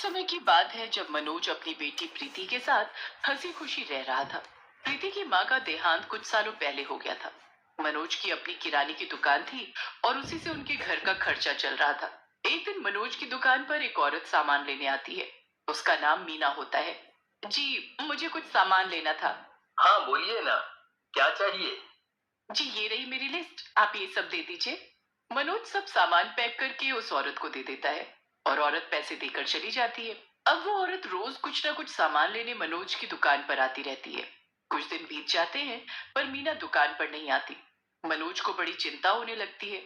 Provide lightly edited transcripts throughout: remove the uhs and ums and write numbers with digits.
समय की बात है जब मनोज अपनी बेटी प्रीति के साथ हंसी खुशी रह रहा था। प्रीति की माँ का देहांत कुछ सालों पहले हो गया था। मनोज की अपनी किराने की दुकान थी और उसी से उनके घर का खर्चा चल रहा था। एक दिन मनोज की दुकान पर एक औरत सामान लेने आती है। उसका नाम मीना होता है। जी, मुझे कुछ सामान लेना था। हाँ, बोलिए ना। क्या चाहिए? जी, ये रही मेरी लिस्ट, आप ये सब दे दीजिए। मनोज सब सामान पैक करके उस औरत को दे देता है और औरत पैसे देकर चली जाती है। अब वो औरत रोज कुछ ना कुछ सामान लेने मनोज की दुकान पर आती रहती है। कुछ दिन बीत जाते हैं पर मीना दुकान पर नहीं आती। मनोज को बड़ी चिंता होने लगती है।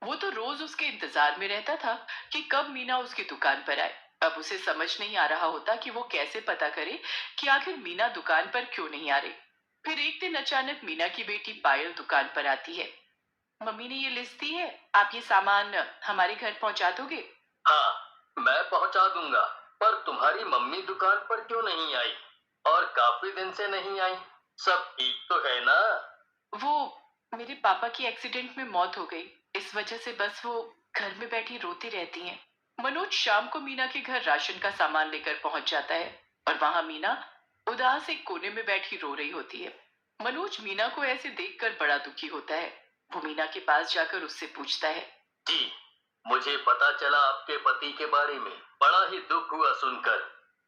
वो तो रोज उसके इंतजार में रहता था कि कब मीना उसकी दुकान पर आए। अब उसे समझ नहीं आ रहा होता कि वो कैसे पता करे कि आखिर मीना दुकान पर क्यों नहीं आ रही। फिर एक दिन अचानक मीना की बेटी पायल दुकान पर आती है। मम्मी ने ये लिस्ट दी है, आप ये सामान हमारे घर पहुंचा दोगे? हाँ, मैं पहुंचा दूंगा। पर तुम्हारी मम्मी दुकान पर क्यों नहीं आई? और काफी दिन से नहीं आई। सब ठीक तो है ना? वो मेरे पापा की एक्सीडेंट में मौत हो गई। इस वजह से बस वो घर में बैठी रोती रहती हैं। मनोज शाम को मीना के घर राशन का सामान लेकर पहुंच जाता है और वहां मीना उदास एक कोने में बैठी रो रही होती है। मनोज मीना को ऐसे देखकर बड़ा दुखी होता है। वो मीना के पास जाकर उससे पूछता है। जी, मुझे पता चला आपके पति के बारे में। बड़ा ही दुख हुआ सुनकर।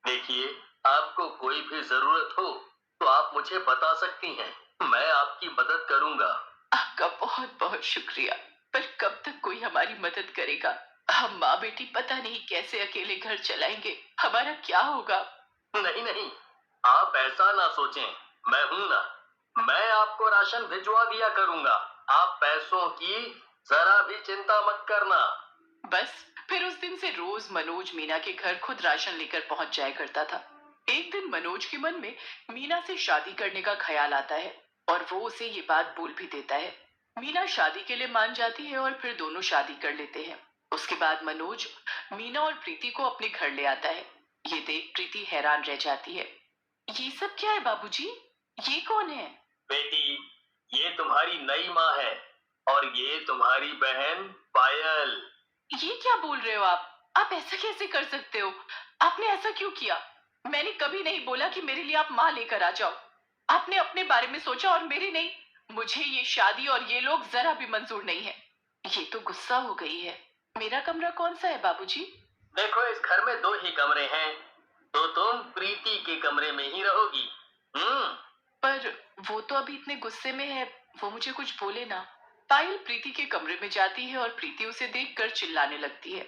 देखिए, आपको कोई भी जरूरत हो तो आप मुझे बता सकती हैं। मैं आपकी मदद करूंगा। आपका बहुत बहुत शुक्रिया, पर कब तक कोई हमारी मदद करेगा? हम माँ बेटी पता नहीं कैसे अकेले घर चलाएंगे। हमारा क्या होगा? नहीं नहीं, आप ऐसा ना सोचें। मैं हूं ना। मैं आपको राशन भिजवा दिया करूंगा। आप पैसों की जरा भी चिंता मत करना। बस फिर उस दिन से रोज मनोज मीना के घर खुद राशन लेकर पहुंच जाया करता था। एक दिन मनोज के मन में मीना से शादी करने का ख्याल आता है और वो उसे ये बात बोल भी देता है। मीना शादी के लिए मान जाती है और फिर दोनों शादी कर लेते हैं। उसके बाद मनोज मीना और प्रीति को अपने घर ले आता है। ये देख प्रीति हैरान रह जाती है। ये सब क्या है बाबूजी? ये कौन है? बेटी, ये तुम्हारी नई माँ है। और ये तुम्हारी बहन पायल। ये क्या बोल रहे हो आप? आप ऐसा कैसे कर सकते हो? आपने ऐसा क्यों किया? मैंने कभी नहीं बोला कि मेरे लिए आप माँ लेकर आ जाओ। आपने अपने बारे में सोचा और मेरी नहीं। मुझे ये शादी और ये लोग जरा भी मंजूर नहीं है। ये तो गुस्सा हो गई है। मेरा कमरा कौन सा है बाबूजी? देखो, इस घर में दो ही कमरे हैं। तो तुम प्रीति के कमरे में ही रहोगी। पर वो तो अभी इतने गुस्से में है, वो मुझे कुछ बोले ना। पायल प्रीति के कमरे में जाती है और प्रीति उसे देखकर चिल्लाने लगती है।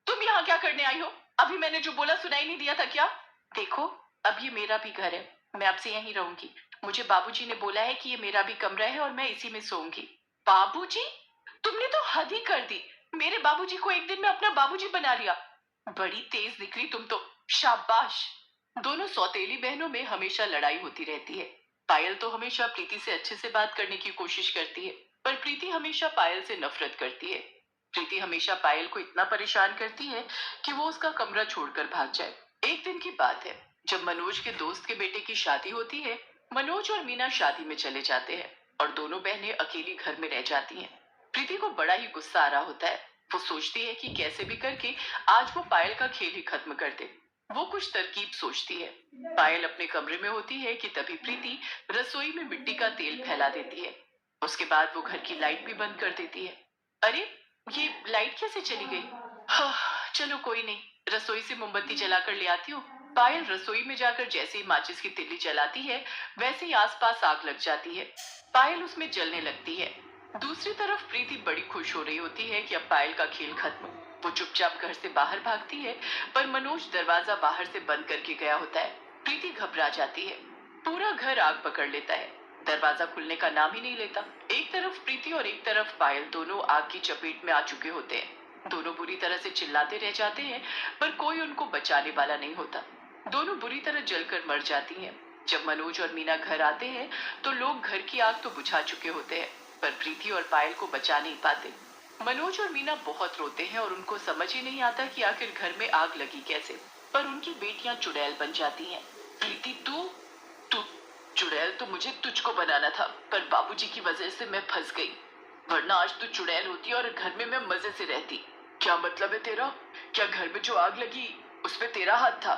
तुम यहाँ क्या करने आई हो? अभी मैंने जो बोला सुनाई नहीं दिया था क्या? देखो, अब ये मेरा भी घर है। मैं आपसे यहीं रहूंगी। मुझे बाबूजी ने बोला है कि ये मेरा भी कमरा है और मैं इसी में सोऊंगी। बाबूजी? तुमने तो हद ही कर दी। मेरे बाबूजी को एक दिन में अपना बाबूजी बना लिया। बड़ी तेज निकली तुम तो। शाबाश। दोनों सौतेली बहनों में हमेशा लड़ाई होती रहती है। पायल तो हमेशा प्रीति से अच्छे से बात करने की कोशिश करती है, पर प्रीति हमेशा पायल से नफरत करती है। प्रीति हमेशा पायल को इतना परेशान करती है कि वो उसका कमरा छोड़कर भाग जाए। एक दिन की बात है जब मनोज के दोस्त के बेटे की शादी होती है। मनोज और मीना शादी में चले जाते हैं और दोनों बहनें अकेली घर में रह जाती हैं। प्रीति को बड़ा ही गुस्सा आ रहा होता है। वो सोचती है कि कैसे भी करके आज वो पायल का खेल ही खत्म कर दे। वो कुछ तरकीब सोचती है। पायल अपने कमरे में होती है कि तभी प्रीति रसोई में मिट्टी का तेल फैला देती है। उसके बाद वो घर की लाइट भी बंद कर देती है। अरे, ये लाइट कैसे चली गई? हाँ, चलो कोई नहीं, रसोई से मोमबत्ती जलाकर ले आती हूँ। पायल रसोई में जाकर जैसे ही माचिस की तिल्ली जलाती है, वैसे ही आसपास आग लग जाती है। पायल उसमें जलने लगती है। दूसरी तरफ प्रीति बड़ी खुश हो रही होती है कि अब पायल का खेल खत्म। वो चुपचाप घर से बाहर भागती है, पर मनोज दरवाजा बाहर से बंद करके गया होता है। प्रीति घबरा जाती है। पूरा घर आग पकड़ लेता है। दरवाजा खुलने का नाम ही नहीं लेता। एक तरफ प्रीति और एक तरफ पायल दोनों आग की चपेट में आ चुके होते हैं। दोनों बुरी तरह से चिल्लाते रह जाते हैं, पर कोई उनको बचाने वाला नहीं होता। दोनों बुरी तरह जलकर मर जाती हैं। जब मनोज और मीना घर आते हैं तो लोग घर की आग तो बुझा चुके होते हैं, पर प्रीति और पायल को बचा नहीं पाते। मनोज और मीना बहुत रोते हैं और उनको समझ ही नहीं आता कि आखिर घर में आग लगी कैसे। पर उनकी बेटियां चुड़ैल बन जाती हैं। प्रीति, तू तू चुड़ैल तो मुझे तुझको बनाना था, पर बाबूजी की वजह से मैं फंस गई। वरना आज तू चुड़ैल होती और घर में मैं मजे से रहती। क्या मतलब है तेरा? क्या घर में जो आग लगी उसमें तेरा हाथ था।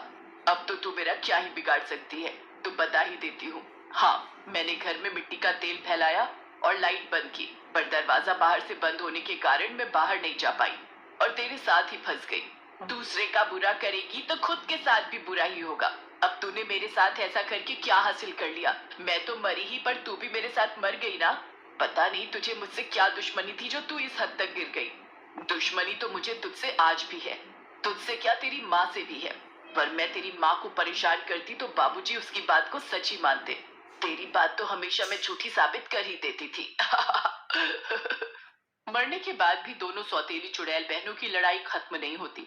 अब तो तू मेरा क्या ही बिगाड़ सकती है, तो बता ही देती हूँ। हाँ, मैंने घर में मिट्टी का तेल फैलाया और लाइट बंद की, पर दरवाजा बाहर से बंद होने के कारण मैं बाहर नहीं जा पाई और तेरे साथ ही फंस गई। दूसरे का बुरा करेगी तो खुद के साथ भी बुरा ही होगा। अब तूने मेरे साथ ऐसा करके क्या हासिल कर लिया? मैं तो मरी ही, पर तू भी मेरे साथ मर गई ना। पता नहीं तुझे मुझसे क्या दुश्मनी थी जो तू इस हद तक गिर गई। दुश्मनी तो मुझे तुझसे आज भी है, तुझसे क्या तेरी माँ से भी है। पर मैं तेरी माँ को परेशान करती तो बाबूजी उसकी बात को सच ही मानते। तेरी बात तो हमेशा मैं झूठी साबित कर ही देती थी। मरने के बाद भी दोनों सौतेली चुड़ैल बहनों की लड़ाई खत्म नहीं होती।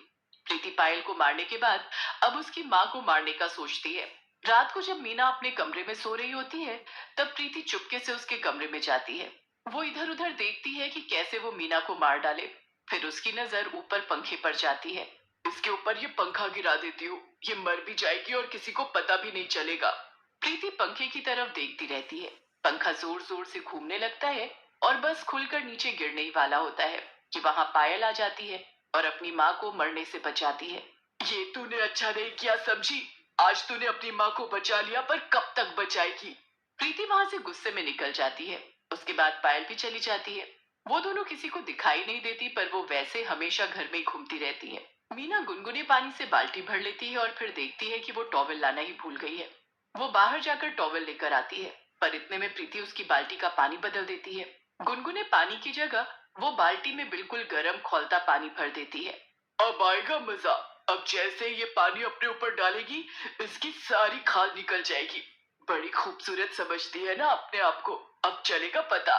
प्रीति पायल को मारने के बाद अब उसकी माँ को मारने का सोचती है। रात को जब मीना अपने कमरे में सो रही होती है, तब प्रीति चुपके से उसके कमरे में जाती है। वो इधर उधर देखती है कि कैसे वो मीना को मार डाले। फिर उसकी नजर ऊपर पंखे पर जाती है। इसके ऊपर ये पंखा गिरा देती हूँ, ये मर भी जाएगी और किसी को पता भी नहीं चलेगा। प्रीति पंखे की तरफ देखती रहती है। पंखा जोर जोर से घूमने लगता है और बस खुलकर नीचे गिरने ही वाला होता है कि वहां पायल आ जाती है और अपनी माँ को मरने से बचाती है। ये तूने अच्छा नहीं किया समझी। आज तूने अपनी माँ को बचा लिया, पर कब तक बचाएगी? प्रीति वहां से गुस्से में निकल जाती है। उसके बाद पायल भी चली जाती है। वो दोनों किसी को दिखाई नहीं देती, पर वो वैसे हमेशा घर में घूमती रहती है। मीना गुनगुने पानी से बाल्टी भर लेती है और फिर देखती है कि वो टॉवेल लाना ही भूल गई है। वो बाहर जाकर टॉवेल लेकर आती है, पर इतने में प्रीति उसकी बाल्टी का पानी बदल देती है। गुनगुने पानी की जगह वो बाल्टी में बिल्कुल गर्म खौलता पानी भर देती है। अब आएगा मजा। अब जैसे ये पानी अपने ऊपर डालेगी, इसकी सारी खाल निकल जाएगी। बड़ी खूबसूरत समझती है ना अपने आप को, अब चलेगा पता।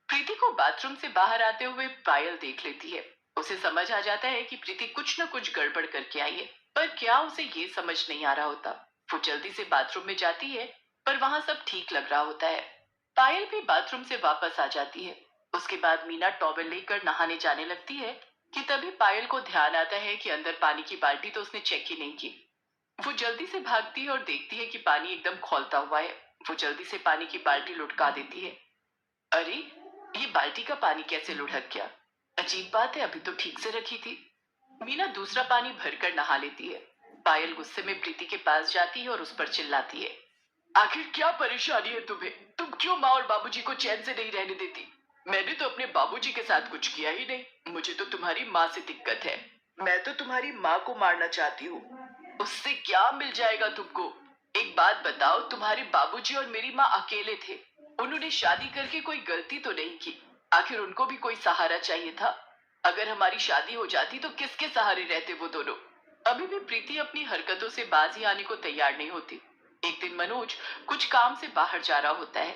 प्रीति को बाथरूम से बाहर आते हुए पायल देख लेती है। उसे समझ आ जाता है कि प्रीति कुछ न कुछ गड़बड़ करके आई है, पर क्या उसे ये समझ नहीं आ रहा होता। वो जल्दी से बाथरूम में जाती है, पर वहां सब ठीक लग रहा होता है। पायल भी बाथरूम से वापस आ जाती है। उसके बाद मीना टॉवेल लेकर नहाने जाने लगती है कि तभी पायल को ध्यान आता है कि अंदर पानी की बाल्टी तो उसने चेक ही नहीं की। वो जल्दी से भागती है और देखती है कि पानी एकदम खौलता हुआ है। वो जल्दी से पानी की बाल्टी लुढ़का देती है। अरे, ये बाल्टी का पानी कैसे लुढ़क गया? अजीब बात है, अभी तो ठीक से रखी थी। मीना दूसरा पानी भरकर नहा लेती है। पायल गुस्से में प्रीति के पास जाती है और उस पर चिल्लाती है। आखिर क्या परेशानी है तुम्हें? तुम क्यों माँ और बाबूजी को चैन से नहीं रहने देती? मैंने तो अपने बाबूजी के साथ कुछ किया ही नहीं। मुझे तो तुम्हारी माँ से दिक्कत है। मैं तो तुम्हारी माँ को मारना चाहती हूँ। उससे क्या मिल जाएगा तुमको? एक बात बताओ, तुम्हारे बाबूजी और मेरी माँ अकेले थे। उन्होंने शादी करके कोई गलती तो नहीं की। आखिर उनको भी कोई सहारा चाहिए था। अगर हमारी शादी हो जाती तो किसके सहारे रहते वो दोनों? अभी भी प्रीति अपनी हरकतों से बाजी आने को तैयार नहीं होती। एक दिन मनोज कुछ काम से बाहर जा रहा होता है।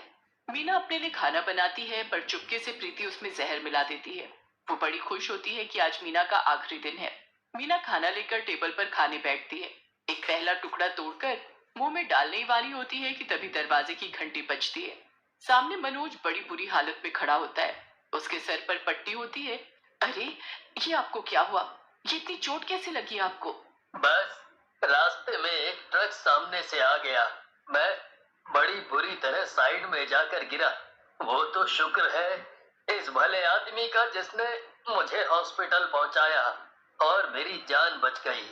मीना अपने लिए खाना बनाती है, पर चुपके से प्रीति उसमें जहर मिला देती है। वो बड़ी खुश होती है कि आज मीना का आखिरी दिन है। मीना खाना लेकर टेबल पर खाने बैठती है। एक पहला टुकड़ा तोड़कर मुंह में डालने वाली होती है कि तभी दरवाजे की घंटी बजती है। सामने मनोज बड़ी बुरी हालत में खड़ा होता है। उसके सर पर पट्टी होती है। अरे, ये आपको क्या हुआ? ये इतनी चोट कैसे लगी आपको? बस रास्ते में एक ट्रक सामने से आ गया। मैं बड़ी बुरी तरह साइड में जाकर गिरा। वो तो शुक्र है इस भले आदमी का जिसने मुझे हॉस्पिटल पहुंचाया और मेरी जान बच गई।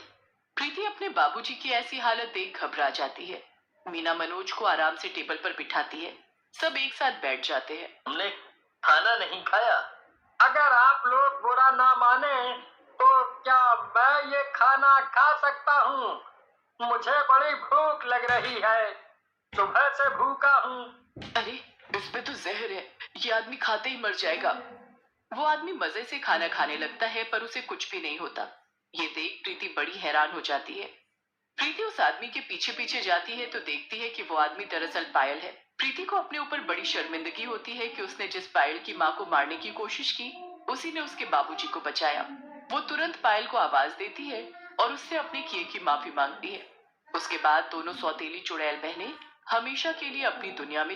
प्रीति अपने बाबूजी की ऐसी हालत देख घबरा जाती है। मीना मनोज को आराम से टेबल पर बिठाती है। सब एक साथ बैठ जाते हैं। हमने खाना नहीं खाया। अगर आप लोग बुरा ना माने तो क्या मैं ये खाना खा सकता हूँ? मुझे बड़ी भूख लग रही है। सुबह से भूखा हूँ। अरे, इसमें तो जहर है, ये आदमी खाते ही मर जाएगा। वो आदमी मजे से खाना खाने लगता है, पर उसे कुछ भी नहीं होता। ये देख प्रीति बड़ी हैरान हो जाती है। प्रीति उस आदमी के पीछे पीछे जाती है तो देखती है कि वो आदमी दरअसल पायल है। प्रीति को अपने ऊपर बड़ी शर्मिंदगी होती है कि उसने जिस पायल की माँ को मारने की कोशिश की, उसी ने उसके बाबूजी को बचाया। वो तुरंत पायल को आवाज देती है और उससे अपने किए की माफी मांगती है। उसके बाद दोनों सौतेली चुड़ैल बहनें हमेशा के लिए अपनी दुनिया में